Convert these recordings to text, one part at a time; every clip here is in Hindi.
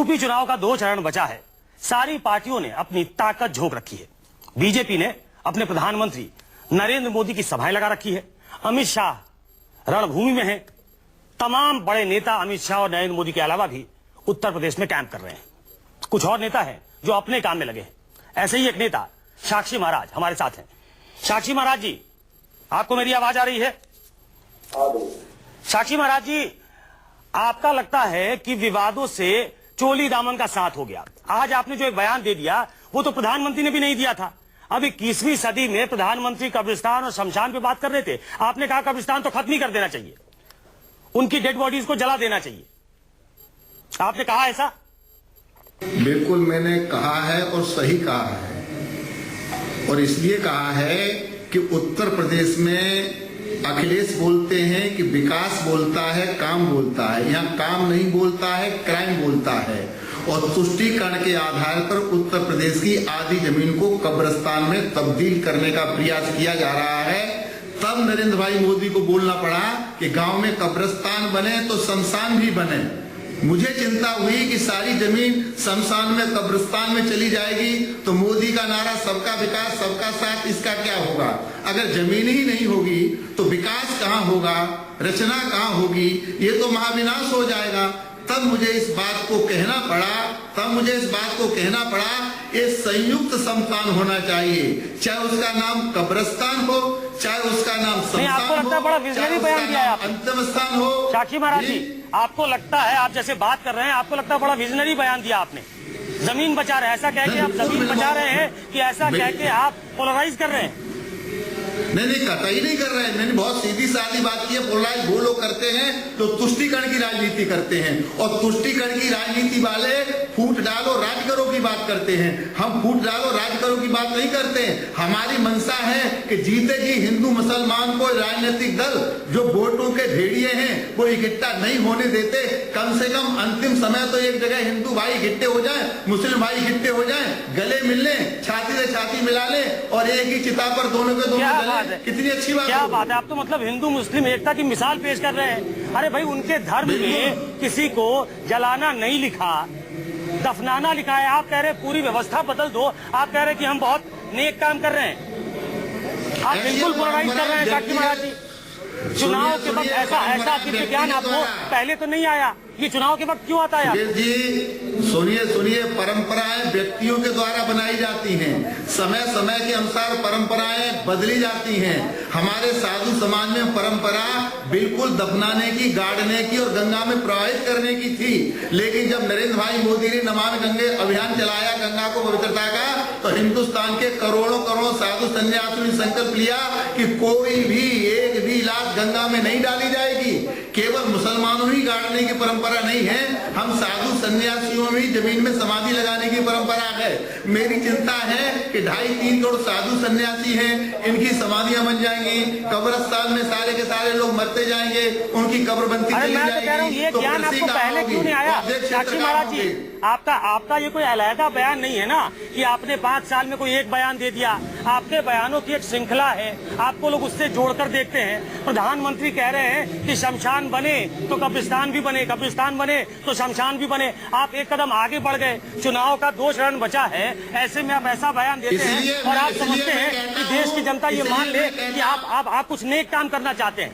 यूपी चुनाव का 2 चरण बचा है। सारी पार्टियों ने अपनी ताकत झोंक रखी है। बीजेपी ने अपने प्रधानमंत्री नरेंद्र मोदी की सभाएं लगा रखी है। अमित शाह रणभूमि में हैं। तमाम बड़े नेता अमित शाह और नरेंद्र मोदी के अलावा भी उत्तर प्रदेश में कैंप कर रहे हैं। कुछ और नेता हैं जो अपने काम में लगे हैं। ऐसे ही एक नेता साक्षी महाराज हमारे साथ हैं। साक्षी महाराज जी, आपको मेरी आवाज आ रही है? साक्षी महाराज जी, आपका लगता है कि विवादों से चोली दामन का साथ हो गया। आज आपने जो एक बयान दे दिया वो तो प्रधानमंत्री ने भी नहीं दिया था। अब 21वीं सदी में प्रधानमंत्री कब्रिस्तान और शमशान पे बात कर रहे थे। आपने कहा कब्रिस्तान तो खत्म ही कर देना चाहिए, उनकी डेड बॉडीज को जला देना चाहिए। आपने कहा ऐसा? बिल्कुल मैंने कहा है और सही कहा है। और इसलिए कहा है कि उत्तर प्रदेश में अखिलेश बोलते हैं कि विकास बोलता है, काम बोलता है। यहाँ काम नहीं बोलता है, क्राइम बोलता है। और तुष्टीकरण के आधार पर उत्तर प्रदेश की आधी जमीन को कब्रिस्तान में तब्दील करने का प्रयास किया जा रहा है। तब नरेंद्र भाई मोदी को बोलना पड़ा कि गांव में कब्रिस्तान बने तो शमशान भी बने। मुझे चिंता हुई कि सारी जमीन शमशान में कब्रिस्तान में चली जाएगी तो मोदी का नारा सबका विकास सबका साथ, इसका क्या होगा? अगर जमीन ही नहीं होगी तो विकास कहाँ होगा, रचना कहाँ होगी? ये तो महाविनाश हो जाएगा। तब मुझे इस बात को कहना पड़ा ये संयुक्त शमशान होना चाहिए। चाहे उसका नाम कब्रिस्तान हो, चाहे उसका नाम शमशान हो, बड़ा विजनरी बयान दिया है आपने। अंतिम स्थान हो। साक्षी महाराज जी, आपको लगता है, आप जैसे बात कर रहे हैं, आपको लगता है बड़ा विजनरी बयान दिया आपने। जमीन बचा रहे हैं, ऐसा कह के आप जमीन बचा रहे हैं कि ऐसा कह के आप पोलराइज कर रहे हैं? नहीं, कतई नहीं कर रहे हैं। मैंने बहुत सीधी सादी बात की है। पोलराइज वो लोग करते हैं तो तुष्टीकरण की राजनीति करते हैं, और तुष्टीकरण की राजनीति वाले फूट डालो राज करो की बात करते हैं। हम फूट डालो राज करो की बात नहीं करते हैं। हमारी मंशा है कि जीते जी हिंदू मुसलमान को राजनीतिक दल जो वोटों के भेड़िए हैं वो इकट्ठा नहीं होने देते। कम से कम अंतिम समय तो एक जगह हिंदू भाई इकट्ठे हो जाए, मुस्लिम भाई इकट्ठे हो जाए, गले मिल लें, छाती से छाती मिला लें और एक ही चिता पर दोनों के दोनों। कितनी अच्छी बात, क्या बात है। आप तो मतलब हिंदू मुस्लिम एकता की मिसाल पेश कर रहे हैं। अरे भाई, उनके धर्म में किसी को जलाना नहीं लिखा, दफनाना लिखा है। आप कह रहे पूरी व्यवस्था बदल दो। आप कह रहे कि हम बहुत नेक काम कर रहे हैं। आप बिल्कुल पोलराइज कर रहे हैं साक्षी महाराज जी। चुनाव के वक्त ऐसा दिव्य ज्ञान आपको पहले तो नहीं आया, ये चुनाव के वक्त क्यों आता है? जी सुनिए, परंपराएं व्यक्तियों के द्वारा बनाई जाती हैं। समय समय के अनुसार परंपराएं बदली जाती हैं। हमारे साधु समाज में परंपरा बिल्कुल दफनाने की, गाड़ने की और गंगा में प्रवाहित करने की थी। लेकिन जब नरेंद्र भाई मोदी ने नमामि गंगे अभियान चलाया गंगा को पवित्रता का, तो हिंदुस्तान के करोड़ों साधु सन्यासियों ने संकल्प लिया कि कोई भी एक भी लाश गंगा में नहीं डाली जाएगी। केवल मुसलमानों ही गाड़ने की परंपरा नहीं है, हम साधु सन्यासियों में जमीन में समाधि लगाने की परंपरा है। मेरी चिंता है कि 2.5-3 करोड़ साधु सन्यासी हैं, इनकी समाधियां बन जाएंगी, कब्रिस्तान में सारे के सारे लोग मरते जाएंगे, उनकी कब्र बनती चली जाएगी। ये ज्ञान आपको पहले क्यों नहीं आया साक्षी महाराज जी? आपका ये कोई अलहदा बयान नहीं है ना कि आपने 5 साल में कोई एक बयान दे दिया। आपके बयानों की एक श्रृंखला है, आपको लोग उससे जोड़कर देखते हैं। प्रधानमंत्री कह रहे हैं कि शमशान बने तो कब्रिस्तान भी बने, कब्रिस्तान बने तो शमशान भी बने। आप एक कदम आगे बढ़ गए। चुनाव का 2 चरण बचा है, ऐसे में आप ऐसा बयान देते हैं और आप समझते हैं कि देश की जनता ये मान ले कि आप कुछ नेक काम करना चाहते हैं।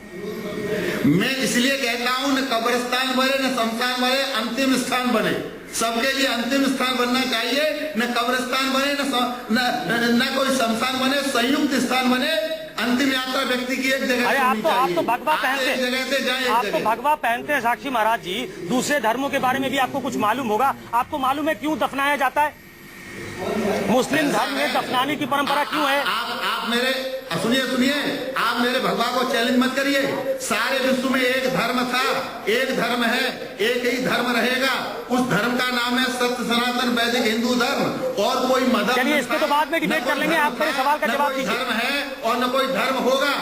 मैं इसलिए कहता हूँ न कब्रिस्तान बने न शमशान बने, अंतिम स्थान बने। सबके लिए अंतिम स्थान बनना चाहिए। न कब्रिस्तान बने न कोई शमशान बने, संयुक्त स्थान बने। अंतिम यात्रा व्यक्ति की एक जगह। अरे आप तो भगवा पहनते हैं साक्षी महाराज जी। दूसरे धर्मों के बारे में भी आपको कुछ मालूम होगा। आपको मालूम है क्यों दफनाया जाता है? मुस्लिम धर्म में दफनाने की परंपरा क्यों है? आप मेरे सुनिए, आप मेरे भगवा को चैलेंज मत करिए। सारे विश्व में एक धर्म था, एक धर्म है, एक ही धर्म रहेगा। उस धर्म का नाम है सत्य सनातन वैदिक हिंदू धर्म। और कोई मदद, चलिए इसके तो बाद में डिबेट कर लेंगे। आप मेरे सवाल का जवाब दीजिए। धर्म है और न कोई धर्म होगा।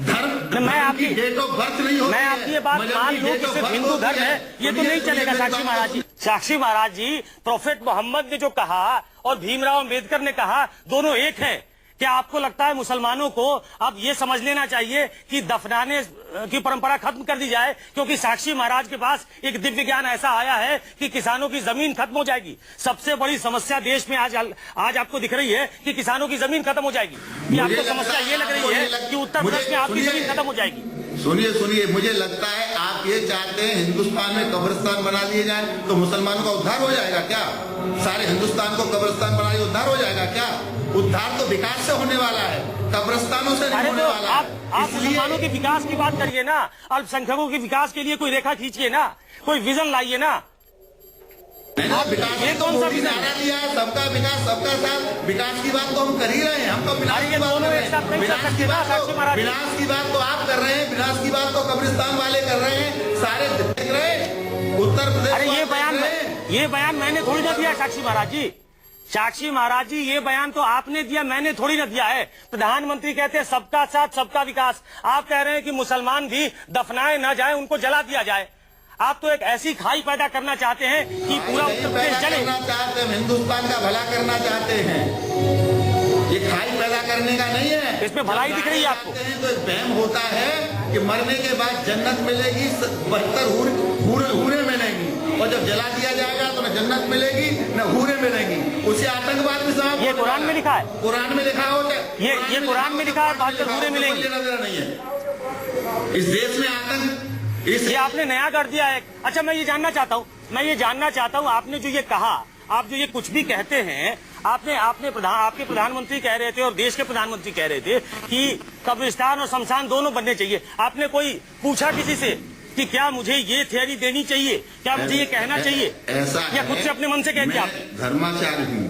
धर्म मैं आपकी डेट ऑफ बर्थ नहीं होगी। मैं आपकी ये बात मान लूं कि सिर्फ हिंदू धर्म है, ये तो नहीं चलेगा साक्षी महाराज जी। साक्षी महाराज जी, प्रोफेट मोहम्मद ने जो कहा और भीमराव अंबेडकर ने कहा, दोनों एक हैं। क्या आपको लगता है मुसलमानों को अब ये समझ लेना चाहिए कि दफनाने की परंपरा खत्म कर दी जाए, क्योंकि साक्षी महाराज के पास एक दिव्य ज्ञान ऐसा आया है कि किसानों की जमीन खत्म हो जाएगी। सबसे बड़ी समस्या देश में आज आपको दिख रही है कि किसानों की जमीन खत्म हो जाएगी। कि आपको समस्या ये लग रही है कि उत्तर प्रदेश में आपकी जमीन खत्म हो जाएगी। सुनिए, मुझे लगता है आप ये चाहते हैं हिंदुस्तान में कब्रिस्तान बना लिए जाए तो मुसलमानों का उद्धार हो जाएगा क्या? सारे हिंदुस्तान को कब्रिस्तान बना दिए उद्धार हो जाएगा क्या? उद्धार तो विकास से होने वाला है, कब्रिस्तानों से नहीं होने वाला है। आप मुसलमानों के विकास की बात करिए ना, अल्पसंख्यकों के विकास के लिए कोई रेखा खींचिए ना, कोई विजन लाइए ना। विकास ये कौन सा विजन नारा दिया है? सबका विकास सबका साथ। विकास की बात तो हम कर ही रहे हैं, हम तो विनाश की बात कर रहे हैं। विनाश की बात तो आप कर रहे हैं, विनाश की बात तो कब्रिस्तान वाले कर रहे हैं, सारे देख रहे हैं उत्तर प्रदेश। अरे ये बयान मैंने थोड़ी ना दिया साक्षी महाराज जी। साक्षी महाराज जी, ये बयान तो आपने दिया, मैंने थोड़ी ना दिया है। प्रधानमंत्री कहते हैं सबका साथ सबका विकास, आप कह रहे हैं कि मुसलमान भी दफनाए न जाए, उनको जला दिया जाए। आप तो एक ऐसी खाई पैदा करना चाहते हैं कि पूरा उत्तर प्रदेश जले। हिंदुस्तान का भला करना चाहते हैं, ये खाई पैदा करने का नहीं है। इसमें भलाई दिख रही है आपको? तो एक वहम होता है कि मरने के बाद जन्नत मिलेगी, 72 हूरें मिलेंगी, और जब जला दिया जाएगा तो न जन्नत मिलेगी न हूरें मिलेंगी। उसे आतंकवाद में समाप्त। ये कुरान में लिखा है, कुरान में लिखा होता है, ये कुरान में लिखा है 72 हूरें मिलेंगी। नहीं है इस देश में आतंक। ये आपने नया कर दिया है। अच्छा, मैं ये जानना चाहता हूँ आपने जो ये कहा, आप जो ये कुछ भी कहते हैं, आपके प्रधानमंत्री कह रहे थे और देश के प्रधानमंत्री कह रहे थे कि कब्रिस्तान और शमशान दोनों बनने चाहिए। आपने कोई पूछा किसी से कि क्या मुझे ये थियरी देनी चाहिए, क्या मुझे ये कहना चाहिए, ऐसा या खुद से अपने मन से कह दिया? धर्माचार्य हूँ,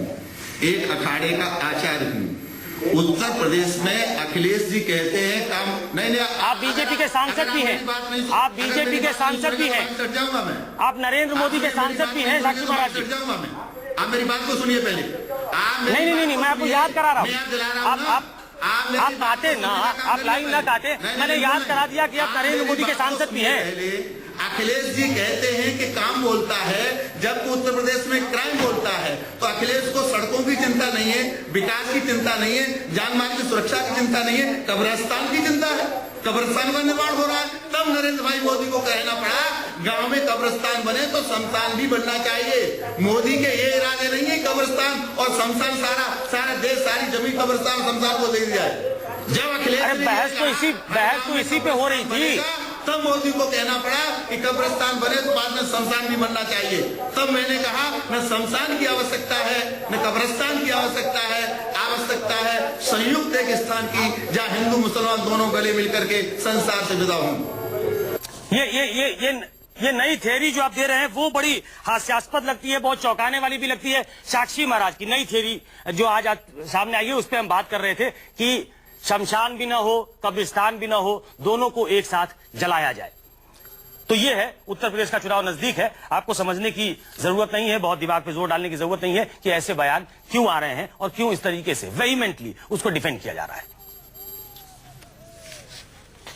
एक अखाड़े का आचार्य हूँ। उत्तर प्रदेश में अखिलेश जी कहते हैं काम नहीं। आप बीजेपी के सांसद भी हैं, आप बीजेपी के सांसद भी हैं, आप नरेंद्र मोदी के सांसद भी हैं साक्षी महाराज जी। आप मेरी बात को सुनिए पहले। नहीं, मैं आपको याद करा रहा हूँ। आप काटे ना, आप लाइन ना काटे, मैंने याद करा दिया कि आप नरेंद्र मोदी के सांसद भी हैं। अखिलेश जी कहते हैं कि काम बोलता है, जब उत्तर प्रदेश में क्राइम बोलता है तो अखिलेश को सड़कों की चिंता नहीं है, विकास की चिंता नहीं है, जान माल की सुरक्षा की चिंता नहीं है, कब्रिस्तान की चिंता है। कब्रिस्तान का निर्माण हो रहा है, तब नरेंद्र भाई मोदी को कहना पड़ा गांव में कब्रिस्तान बने तो शमशान भी बनना चाहिए। मोदी के ये इरादे नहीं है कब्रिस्तान और शमशान सारा देश, सारी जमीन कब्रिस्तान शमशान को दे दिया है। जब अखिलेश बहस तो इसी पे हो रही थी, तब मोदी को कहना पड़ा कि कब्रिस्तान बने तो बाद में शमशान भी बनना चाहिए। तब मैंने कहा न शमशान की आवश्यकता है न कब्रिस्तान की आवश्यकता है संयुक्त एक स्थान की, जहाँ हिंदू मुसलमान दोनों गले मिलकर के संसार से विदा हों। ये नई थ्योरी जो आप दे रहे हैं वो बड़ी हास्यास्पद लगती है, बहुत चौंकाने वाली भी लगती है। साक्षी महाराज की नई थ्योरी जो आज सामने आई है, उस पर हम बात कर रहे थे कि शमशान भी ना हो, कब्रिस्तान भी ना हो, दोनों को एक साथ जलाया जाए। तो ये है, उत्तर प्रदेश का चुनाव नजदीक है, आपको समझने की जरूरत नहीं है, बहुत दिमाग पे जोर डालने की जरूरत नहीं है कि ऐसे बयान क्यों आ रहे हैं और क्यों इस तरीके से वेहीमेंटली उसको डिफेंड किया जा रहा है।